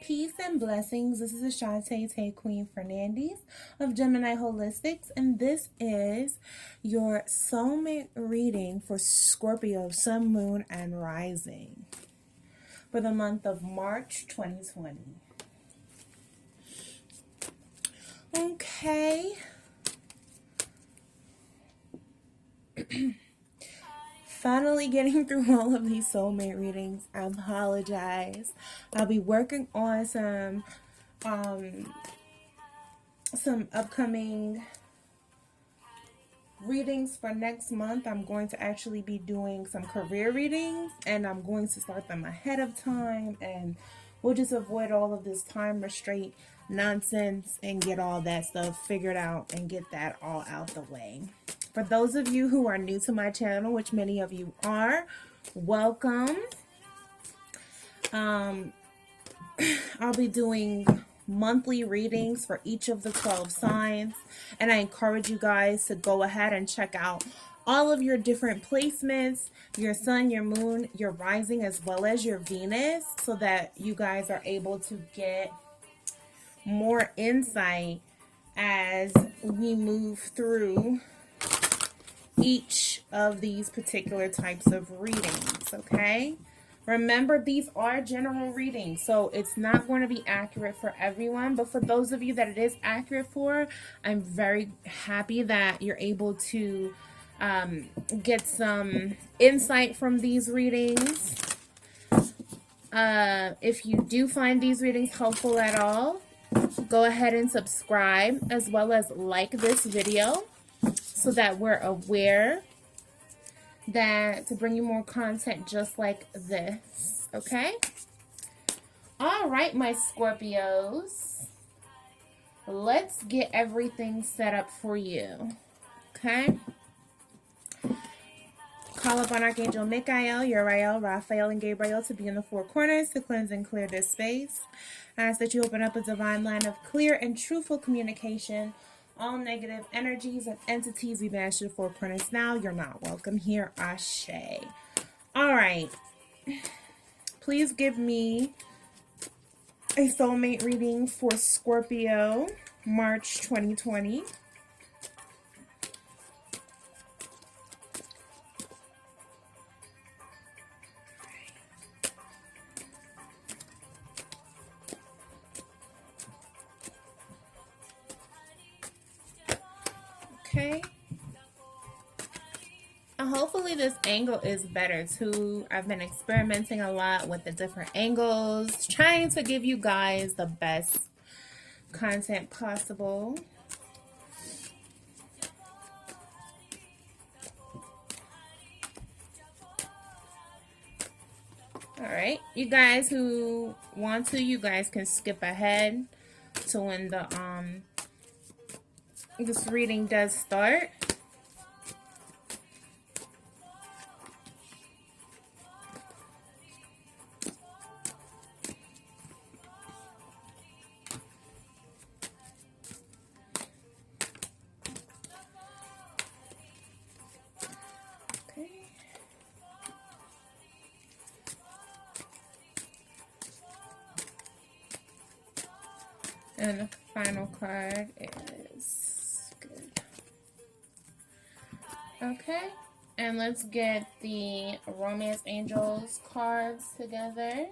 Peace and blessings. This is Ashanté Fernandes of Gemineye Holistics, and this is your soulmate reading for Scorpio, Sun, Moon, and Rising for the month of March 2020. Okay. Finally getting through all of these soulmate readings. I apologize. I'll be working on some upcoming readings for next month. I'm going to actually be doing some career readings, and I'm going to start them ahead of time, and we'll just avoid all of this time restraint nonsense and get all that stuff figured out and get that all out the way. For those of you who are new to my channel, which many of you are, welcome. I'll be doing monthly readings for each of the 12 signs, and I encourage you guys to go ahead and check out all of your different placements, your sun, your moon, your rising, as well as your Venus, so that you guys are able to get more insight as we move through each of these particular types of readings. Okay, remember, these are general readings, so it's not going to be accurate for everyone, but for those of you that it is accurate for, I'm very happy that you're able to get some insight from these readings. If you do find these readings helpful at all, go ahead and subscribe, as well as like this video, so that we're aware that to bring you more content just like this. Okay? All right, my Scorpios. Let's get everything set up for you. Okay? Call upon Archangel Michael, Uriel, Raphael, and Gabriel to be in the four corners to cleanse and clear this space. I ask that you open up a divine line of clear and truthful communication. All negative energies and entities be banished to the four corners now. You're not welcome here. Ashe. All right. Please give me a soulmate reading for Scorpio, March 2020. Okay. Hopefully this angle is better too. I've been experimenting a lot with the different angles, trying to give you guys the best content possible. All right, you guys who want to, you guys can skip ahead to when the this reading does start. Okay. And the final card is okay, and let's get the Romance Angels cards together.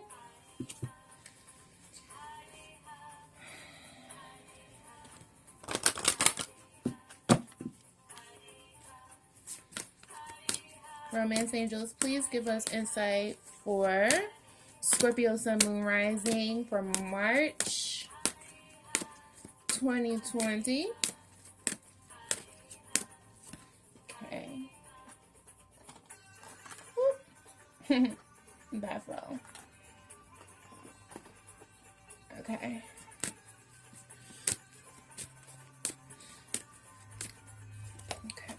Romance Angels, please give us insight for Scorpio, Sun, Moon, Rising for March 2020. That fell. Okay. Okay.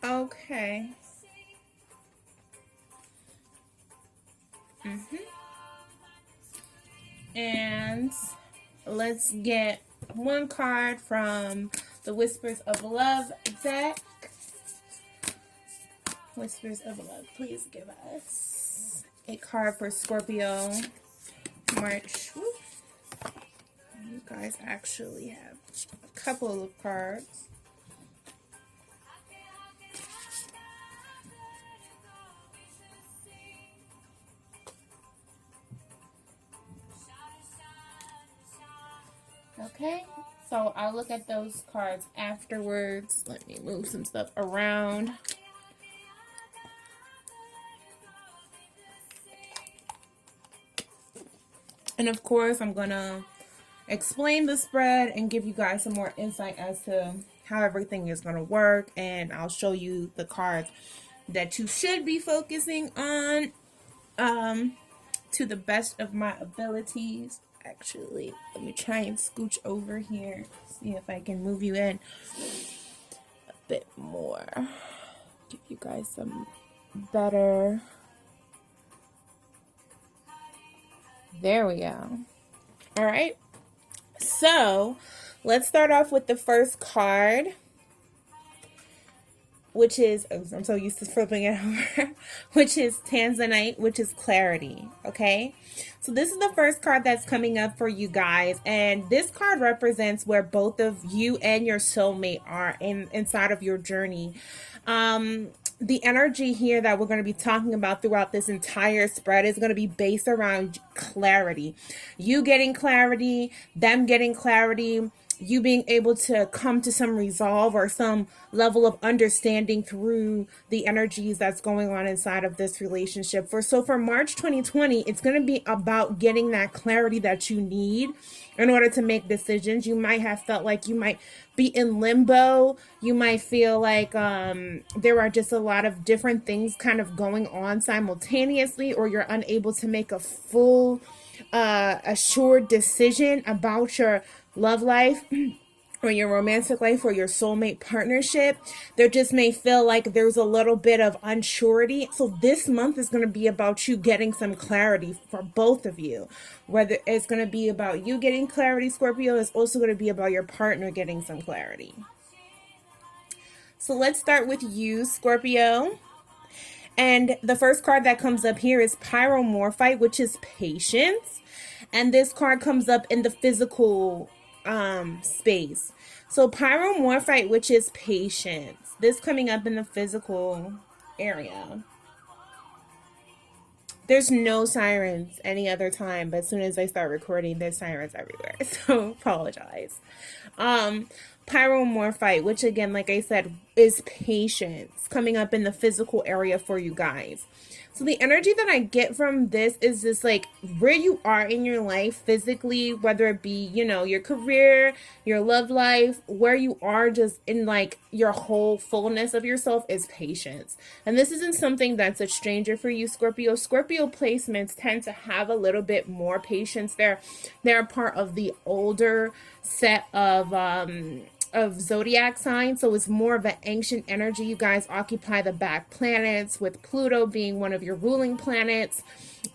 Okay. And let's get one card from the Whispers of Love deck. Whispers of Love, please give us a card for Scorpio, March. Woo. You guys actually have a couple of cards. Okay, so I'll look at those cards afterwards. Let me move some stuff around. And of course, I'm going to explain the spread and give you guys some more insight as to how everything is going to work. And I'll show you the cards that you should be focusing on to the best of my abilities. Actually, let me try and scooch over here, see if I can move you in a bit more, give you guys some better. There we go. All right, so let's start off with the first card, which is, I'm so used to flipping it over, which is Tanzanite, which is clarity, okay? So this is the first card that's coming up for you guys, and this card represents where both of you and your soulmate are inside of your journey. The energy here that we're going to be talking about throughout this entire spread is going to be based around clarity. You getting clarity, them getting clarity, you being able to come to some resolve or some level of understanding through the energies that's going on inside of this relationship. For March 2020, it's going to be about getting that clarity that you need in order to make decisions. You might have felt like you might be in limbo. You might feel like there are just a lot of different things kind of going on simultaneously, or you're unable to make a full assured decision about your love life or your romantic life or your soulmate partnership. There just may feel like there's a little bit of unsurety. So this month is going to be about you getting some clarity for both of you. Whether it's going to be about you getting clarity, Scorpio, it's also going to be about your partner getting some clarity. So let's start with you, Scorpio. And the first card that comes up here is Pyromorphite, which is patience. And this card comes up in the physical space. So Pyromorphite, which is patience. This coming up in the physical area. There's no sirens any other time, but as soon as I start recording, there's sirens everywhere. So apologize. Pyromorphite, which again, like I said, is patience, coming up in the physical area for you guys. So the energy that I get from this is just like where you are in your life physically, whether it be, you know, your career, your love life, where you are just in like your whole fullness of yourself is patience. And this isn't something that's a stranger for you, Scorpio. Scorpio placements tend to have a little bit more patience. They're a part of the older set of zodiac signs, so it's more of an ancient energy. You guys occupy the back planets, with Pluto being one of your ruling planets.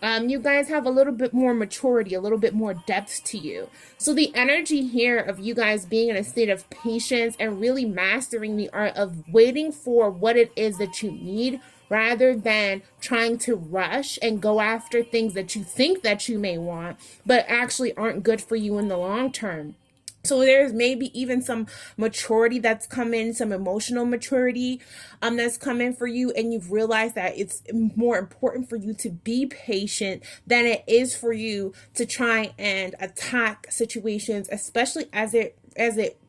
You guys have a little bit more maturity, a little bit more depth to you. So the energy here of you guys being in a state of patience and really mastering the art of waiting for what it is that you need, rather than trying to rush and go after things that you think that you may want, but actually aren't good for you in the long term. So there's maybe even some maturity that's come in, some emotional maturity that's come in for you, and you've realized that it's more important for you to be patient than it is for you to try and attack situations, especially as it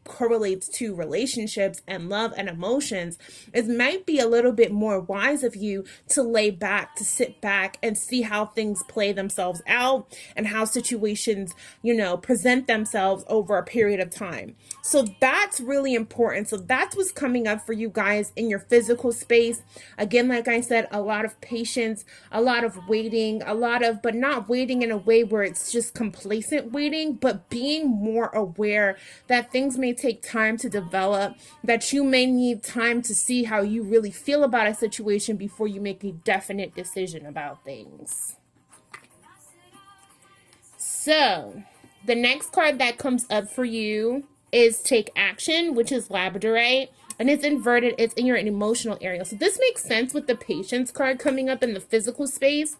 correlates to relationships and love and emotions. It might be a little bit more wise of you to lay back, to sit back and see how things play themselves out and how situations, you know, present themselves over a period of time. So that's really important. So that's what's coming up for you guys in your physical space. Again, like I said, a lot of patience, a lot of waiting, but not waiting in a way where it's just complacent waiting, but being more aware that things may take time to develop, that you may need time to see how you really feel about a situation before you make a definite decision about things. So the next card that comes up for you is Take Action, which is Labradorite. and it's inverted. It's in your emotional area. So this makes sense with the Patience card coming up in the physical space.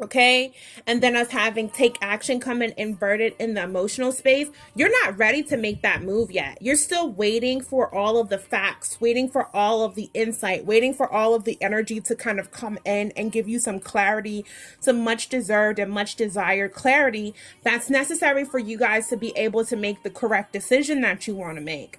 Okay, and then us having take action coming inverted in the emotional space. You're not ready to make that move yet. You're still waiting for all of the facts, waiting for all of the insight, waiting for all of the energy to kind of come in and give you some clarity, some much deserved and much desired clarity that's necessary for you guys to be able to make the correct decision that you want to make.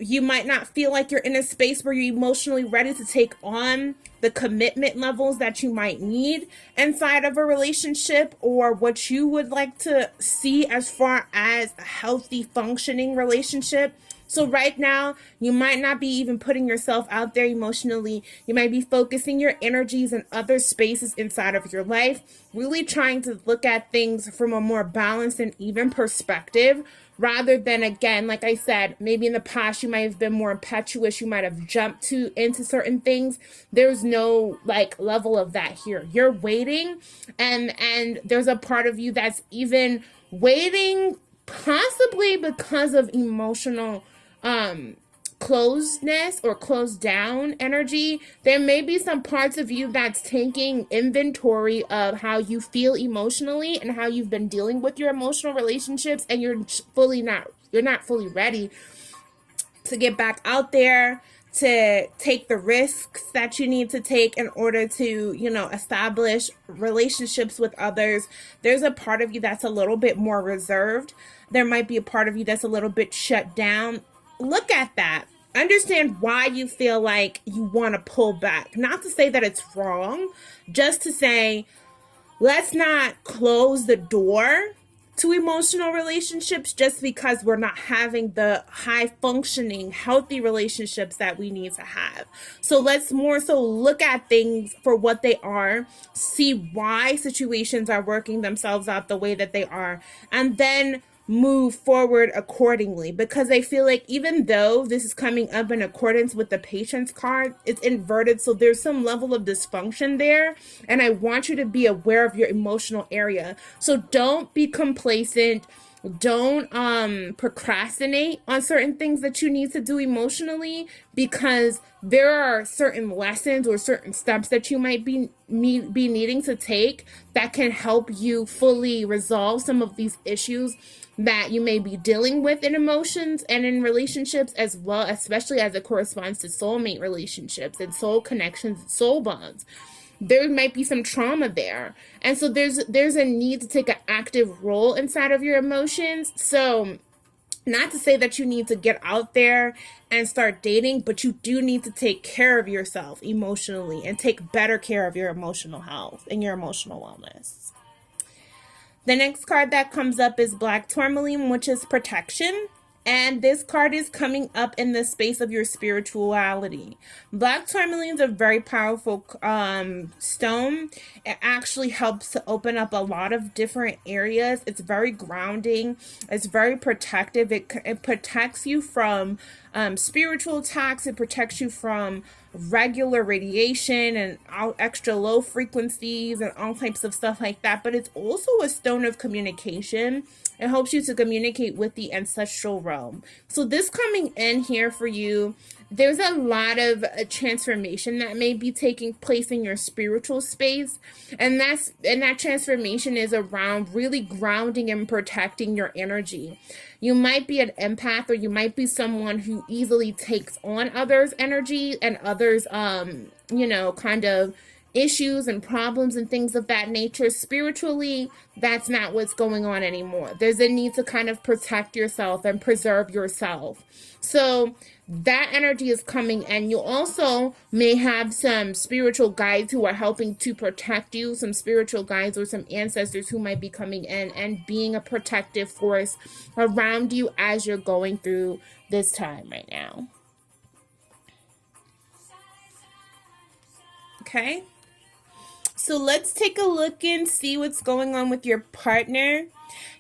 You might not feel like you're in a space where you're emotionally ready to take on the commitment levels that you might need inside of a relationship, or what you would like to see as far as a healthy, functioning relationship. So right now, you might not be even putting yourself out there emotionally. You might be focusing your energies in other spaces inside of your life, really trying to look at things from a more balanced and even perspective, rather than, again, like I said, maybe in the past you might have been more impetuous, you might have jumped into certain things. There's no like level of that here. You're waiting, and there's a part of you that's even waiting, possibly because of emotional closedness or closed down energy. There may be some parts of you that's taking inventory of how you feel emotionally and how you've been dealing with your emotional relationships, and you're not fully ready to get back out there to take the risks that you need to take in order to, establish relationships with others. There's a part of you that's a little bit more reserved. There might be a part of you that's a little bit shut down. Look at that. Understand why you feel like you want to pull back. Not to say that it's wrong, just to say, let's not close the door to emotional relationships just because we're not having the high functioning, healthy relationships that we need to have. So let's more so look at things for what they are, see why situations are working themselves out the way that they are, and then move forward accordingly. Because I feel like even though this is coming up in accordance with the Patience card, it's inverted, so there's some level of dysfunction there, and I want you to be aware of your emotional area. So don't be complacent. Don't procrastinate on certain things that you need to do emotionally, because there are certain lessons or certain steps that you might be needing to take that can help you fully resolve some of these issues that you may be dealing with in emotions and in relationships as well, especially as it corresponds to soulmate relationships and soul connections, soul bonds. There might be some trauma there. And so there's a need to take an active role inside of your emotions. So not to say that you need to get out there and start dating, but you do need to take care of yourself emotionally and take better care of your emotional health and your emotional wellness. The next card that comes up is Black Tourmaline, which is protection. And this card is coming up in the space of your spirituality. Black tourmaline is a very powerful stone. It actually helps to open up a lot of different areas. It's very grounding. It's very protective. It protects you from spiritual attacks. It protects you from regular radiation and extra low frequencies and all types of stuff like that. But it's also a stone of communication. It helps you to communicate with the ancestral realm. So this coming in here for you, there's a lot of transformation that may be taking place in your spiritual space. And that transformation is around really grounding and protecting your energy. You might be an empath, or you might be someone who easily takes on others' energy and others, kind of issues and problems and things of that nature. Spiritually, that's not what's going on anymore. There's a need to kind of protect yourself and preserve yourself. So that energy is coming, and you also may have some spiritual guides who are helping to protect you, some spiritual guides or some ancestors who might be coming in and being a protective force around you as you're going through this time right now. Okay? So let's take a look and see what's going on with your partner.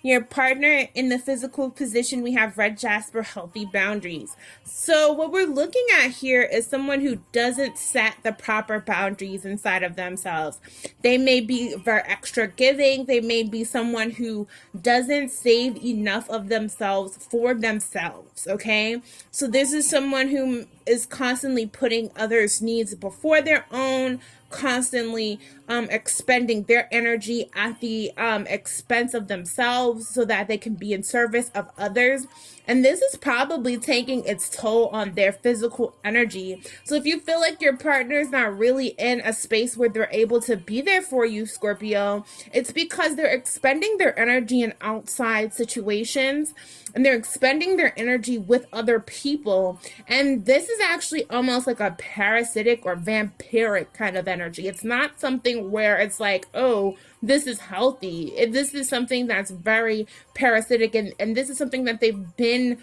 Your partner in the physical position, we have red jasper, healthy boundaries. So what we're looking at here is someone who doesn't set the proper boundaries inside of themselves. They may be very extra giving. They may be someone who doesn't save enough of themselves for themselves, okay? So this is someone who is constantly putting others' needs before their own, constantly expending their energy at the expense of themselves so that they can be in service of others. And this is probably taking its toll on their physical energy. So if you feel like your partner is not really in a space where they're able to be there for you, Scorpio, it's because they're expending their energy in outside situations, and they're expending their energy with other people. And this is actually almost like a parasitic or vampiric kind of energy. It's not something where it's like, oh, this is healthy. This is something that's very parasitic, and this is something that they've been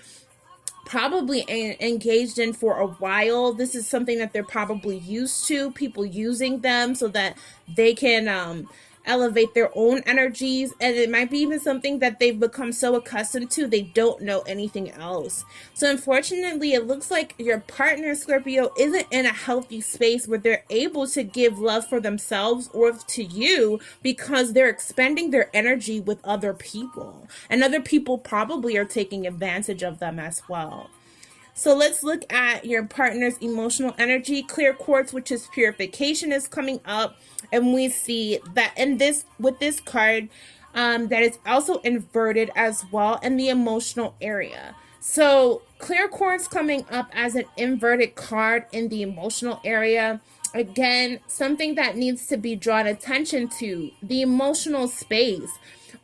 probably engaged in for a while. This is something that they're probably used to, people using them so that they can elevate their own energies, and it might be even something that they've become so accustomed to they don't know anything else. So unfortunately, it looks like your partner, Scorpio, isn't in a healthy space where they're able to give love for themselves or to you, because they're expending their energy with other people, and other people probably are taking advantage of them as well. So let's look at your partner's emotional energy. Clear quartz, which is purification, is coming up, and we see that in this, with this card, that is also inverted as well in the emotional area. So clear quartz coming up as an inverted card in the emotional area. Again, something that needs to be drawn attention to, the emotional space.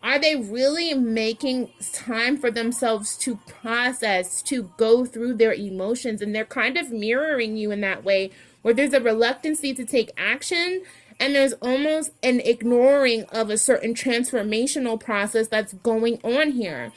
Are they really making time for themselves to process, to go through their emotions? And they're kind of mirroring you in that way, where there's a reluctancy to take action, and there's almost an ignoring of a certain transformational process that's going on here.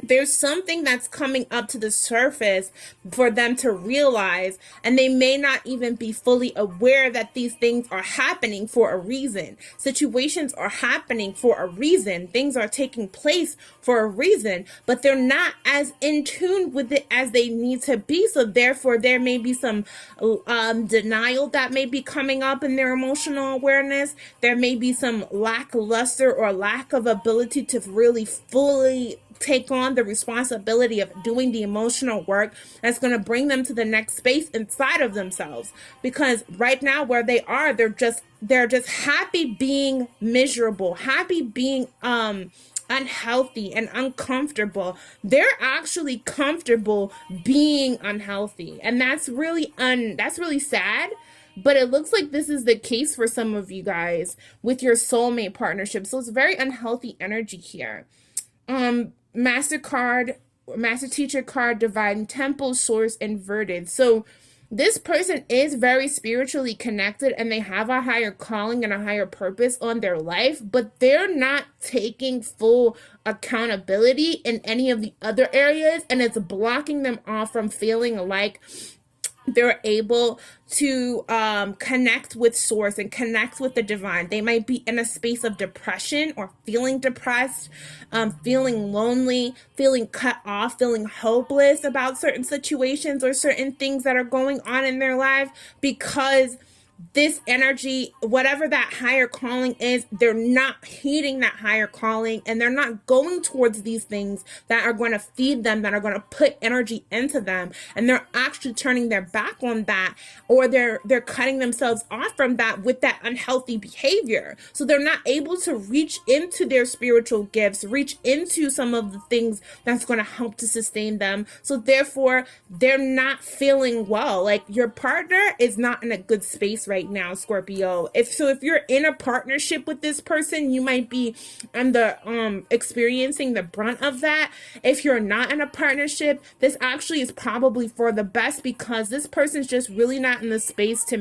There's something that's coming up to the surface for them to realize, and they may not even be fully aware that these things are happening for a reason. Situations are happening for a reason. Things are taking place for a reason, but they're not as in tune with it as they need to be. So therefore, there may be some denial that may be coming up in their emotional awareness. There may be some lackluster or lack of ability to really fully take on the responsibility of doing the emotional work that's going to bring them to the next space inside of themselves. Because right now where they are, they're just happy being miserable, happy being unhealthy and uncomfortable. They're actually comfortable being unhealthy, and that's really sad. But it looks like this is the case for some of you guys with your soulmate partnership. So it's very unhealthy energy here. Master card, Master Teacher card, Divine Temple, Source inverted. So this person is very spiritually connected, and they have a higher calling and a higher purpose on their life, but they're not taking full accountability in any of the other areas, and it's blocking them off from feeling like they're able to connect with source and connect with the divine. They might be in a space of depression or feeling depressed, feeling lonely, feeling cut off, feeling hopeless about certain situations or certain things that are going on in their life, because this energy, whatever that higher calling is, they're not heeding that higher calling, and they're not going towards these things that are going to feed them, that are going to put energy into them, and they're actually turning their back on that, or they're cutting themselves off from that with that unhealthy behavior. So they're not able to reach into their spiritual gifts, reach into some of the things that's going to help to sustain them. So therefore, they're not feeling well. Like, your partner is not in a good space right now, Scorpio. If you're in a partnership with this person, you might be experiencing the brunt of that. If you're not in a partnership, this actually is probably for the best, because this person's just really not in the space to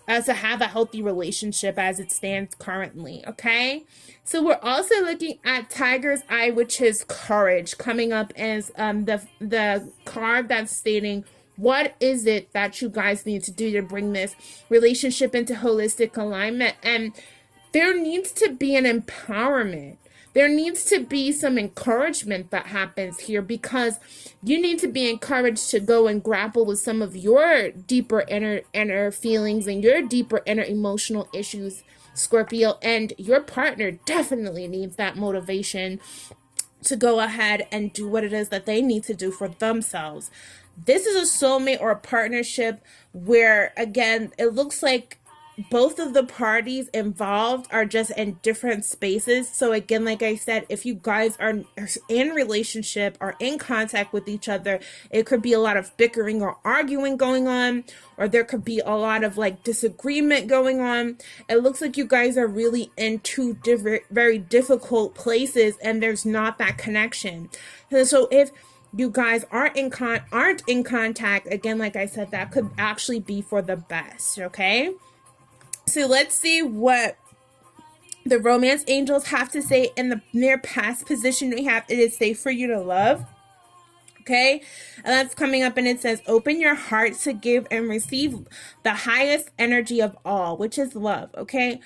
have a healthy relationship as it stands currently. Okay, so we're also looking at Tiger's Eye, which is courage, coming up as the card that's stating, what is it that you guys need to do to bring this relationship into holistic alignment? And there needs to be an empowerment. there needs to be some encouragement that happens here, because you need to be encouraged to go and grapple with some of your deeper inner feelings and your deeper inner emotional issues, Scorpio, and your partner definitely needs that motivation to go ahead and do what it is that they need to do for themselves. This is a soulmate or a partnership where, again, it looks like both of the parties involved are just in different spaces. So again, like I said, if you guys are in relationship or in contact with each other, it could be a lot of bickering or arguing going on, or there could be a lot of like disagreement going on. It looks like you guys are really in two different, very difficult places, and there's not that connection. So if you guys aren't in contact, again, like I said, that could actually be for the best, okay? So let's see what the romance angels have to say. In the near past position we have, it is safe for you to love. Okay, and that's coming up, and it says, open your heart to give and receive the highest energy of all, which is love. Okay.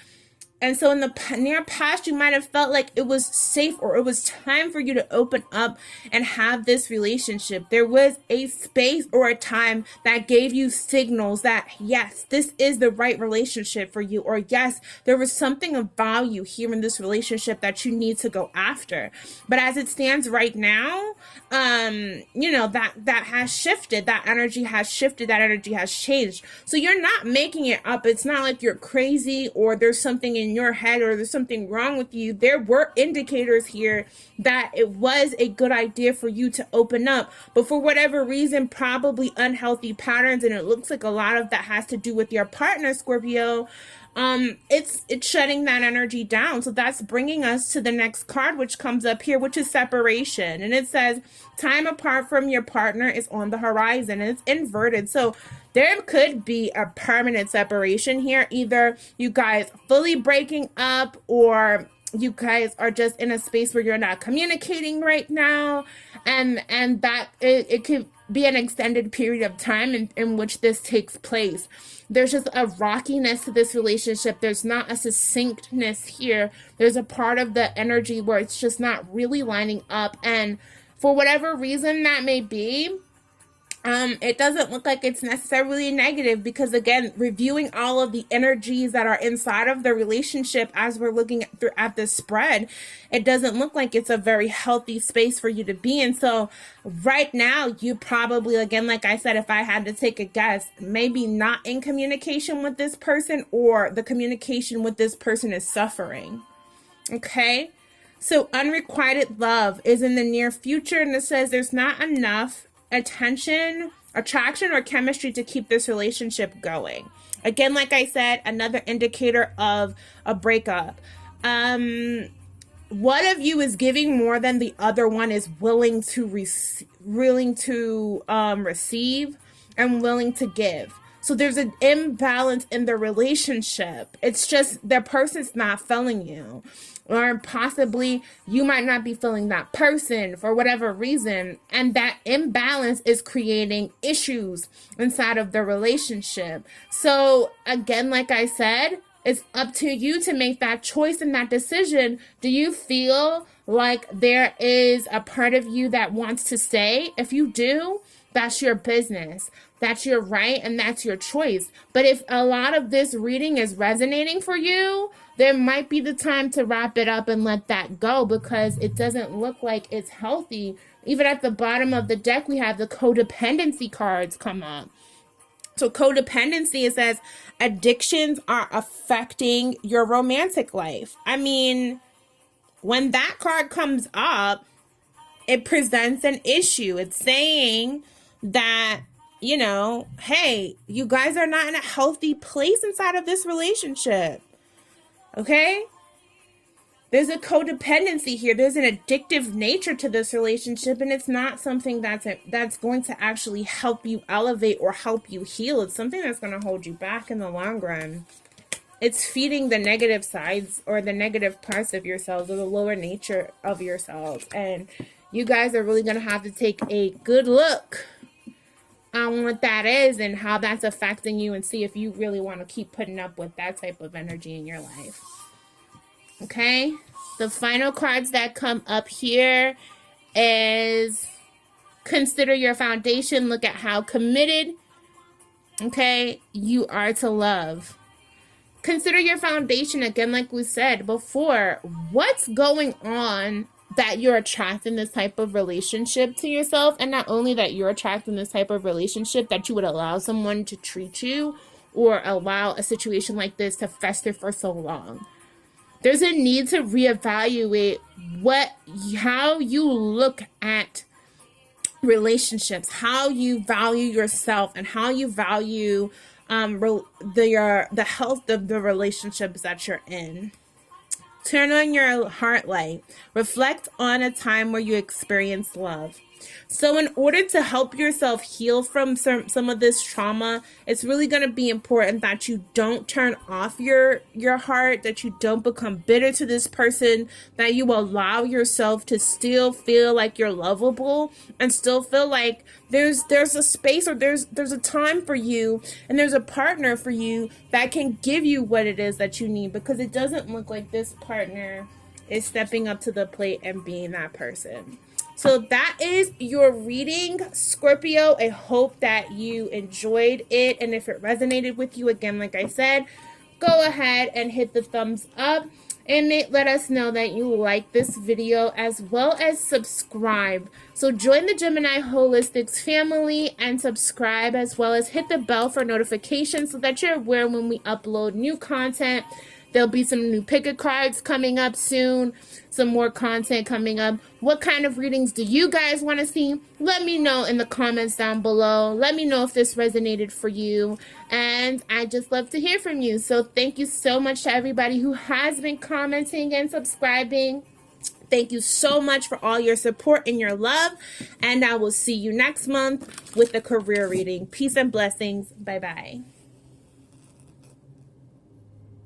And so in the near past, you might have felt like it was safe, or it was time for you to open up and have this relationship. There was a space or a time that gave you signals that, yes, this is the right relationship for you, or yes, there was something of value here in this relationship that you need to go after. But as it stands right now, you know, that has shifted. That energy has shifted. That energy has changed. So you're not making it up. It's not like you're crazy or there's something in your head or there's something wrong with you. There were indicators here that it was a good idea for you to open up, but for whatever reason, probably unhealthy patterns, and it looks like a lot of that has to do with your partner, Scorpio. It's shutting that energy down. So that's bringing us to the next card, which comes up here, which is separation. And it says time apart from your partner is on the horizon, and it's inverted. So there could be a permanent separation here. Either you guys fully breaking up, or you guys are just in a space where you're not communicating right now, and that it could be an extended period of time in which this takes place. There's just a rockiness to this relationship. There's not a succinctness here. There's a part of the energy where it's just not really lining up, and for whatever reason that may be, it doesn't look like it's necessarily negative, because again, reviewing all of the energies that are inside of the relationship as we're looking at this spread, it doesn't look like it's a very healthy space for you to be in. So right now, you probably, again, like I said, if I had to take a guess, maybe not in communication with this person, or the communication with this person is suffering. Okay. So unrequited love is in the near future, and it says there's not enough attention, attraction, or chemistry to keep this relationship going. Again, like I said, another indicator of a breakup. One of you is giving more than the other one is willing to receive and willing to give. So there's an imbalance in the relationship. It's just the person's not feeling you. Or possibly you might not be feeling that person for whatever reason. And that imbalance is creating issues inside of the relationship. So again, like I said, it's up to you to make that choice and that decision. Do you feel like there is a part of you that wants to stay? If you do, that's your business. That's your right, and that's your choice. But if a lot of this reading is resonating for you, there might be the time to wrap it up and let that go, because it doesn't look like it's healthy. Even at the bottom of the deck, we have the codependency cards come up. So codependency, it says addictions are affecting your romantic life. I mean, when that card comes up, it presents an issue. It's saying that, you know, hey, you guys are not in a healthy place inside of this relationship. Okay? There's a codependency here. There's an addictive nature to this relationship, and it's not something that's going to actually help you elevate or help you heal. It's something that's going to hold you back in the long run. It's feeding the negative sides or the negative parts of yourselves, or the lower nature of yourselves. And you guys are really going to have to take a good look on what that is and how that's affecting you, and see if you really want to keep putting up with that type of energy in your life. Okay? The final cards that come up here is consider your foundation. Look at how committed, okay, you are to love. Consider your foundation, again, like we said before. What's going on that you're attracting this type of relationship to yourself? And not only that you're attracting this type of relationship, that you would allow someone to treat you or allow a situation like this to fester for so long. There's a need to reevaluate how you look at relationships, how you value yourself, and how you value the health of the relationships that you're in. Turn on your heart light. Reflect on a time where you experienced love. So in order to help yourself heal from some of this trauma, it's really going to be important that you don't turn off your heart, that you don't become bitter to this person, that you allow yourself to still feel like you're lovable and still feel like there's a space, or there's a time for you, and there's a partner for you that can give you what it is that you need, because it doesn't look like this partner is stepping up to the plate and being that person. So that is your reading, Scorpio. I hope that you enjoyed it. And if it resonated with you, again, like I said, go ahead and hit the thumbs up and let us know that you like this video, as well as subscribe. So join the Gemineye Holistics family and subscribe, as well as hit the bell for notifications so that you're aware when we upload new content. There'll be some new pick-a cards coming up soon, some more content coming up. What kind of readings do you guys want to see? Let me know in the comments down below. Let me know if this resonated for you. And I just love to hear from you. So thank you so much to everybody who has been commenting and subscribing. Thank you so much for all your support and your love. And I will see you next month with the career reading. Peace and blessings. Bye-bye.